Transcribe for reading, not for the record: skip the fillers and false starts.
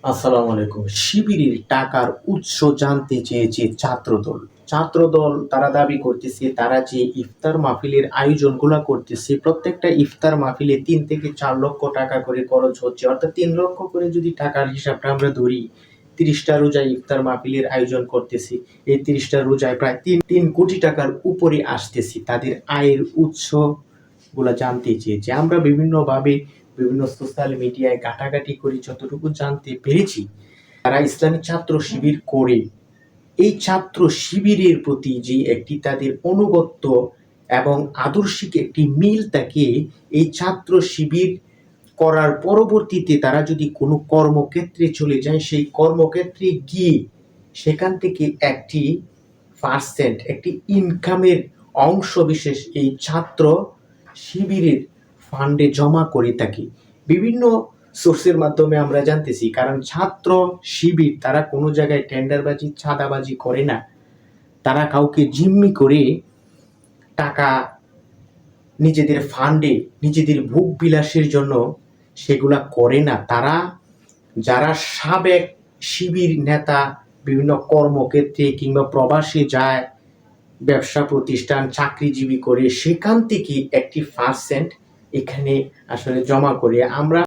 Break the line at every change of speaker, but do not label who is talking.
আসসালামু আলাইকুম। শিবিরের টাকার উৎস জানতে চেয়েছে ছাত্রদল। ছাত্রদল তারা দাবি করতেছে তারা যে ইফতার মাহফিলের আয়োজনগুলা করতেছে, প্রত্যেকটা ইফতার মাহফিলে ৩ থেকে ৪ লক্ষ টাকা করে খরচ হচ্ছে। অর্থাৎ ৩ লক্ষ করে যদি টাকার হিসাবটা আমরা ধরি, ৩০ টা রোজায় ইফতার মাহফিলের আয়োজন করতেছি। এই ৩০ টা রোজায় প্রায় ৩ কোটি টাকার উপরে আসতেছে। তাদের আয়ের উৎসগুলা জানতে চেয়েছে। আমরা বিভিন্ন সোশ্যাল মিডিয়ায় ঘাটাঘাটি করে যতটুকু জানতে পেরেছি, তারা ইসলামী ছাত্র শিবির করে এই ছাত্র শিবিরের প্রতি যে একটি তাদের অনুগত্য এবং আদর্শিক একটি মিল থাকে, এই ছাত্র শিবির করার পরবর্তীতে তারা যদি কোনো কর্মক্ষেত্রে চলে যায়, সেই কর্মক্ষেত্রে গিয়ে সেখান থেকে একটি পার্সেন্ট, একটি ইনকামের অংশ বিশেষ এই ছাত্র শিবিরের ফান্ডে জমা করে থাকি। বিভিন্ন সোর্সের মাধ্যমে আমরা জানতেছি, কারণ ছাত্র শিবির তারা কোনো জায়গায় টেন্ডারবাজি চাঁদাবাজি করে না। তারা কাউকে জিম্মি করে টাকা নিজেদের ফান্ডে নিজেদের ভোগ বিলাসের জন্য সেগুলা করে না। তারা যারা সাবেক শিবির নেতা বিভিন্ন কর্মক্ষেত্রে কিংবা প্রবাসে যায়, ব্যবসা প্রতিষ্ঠান চাকরিজীবী করে, সেখান থেকে একটি পার্সেন্ট এখানে আসলে জমা করে আমরা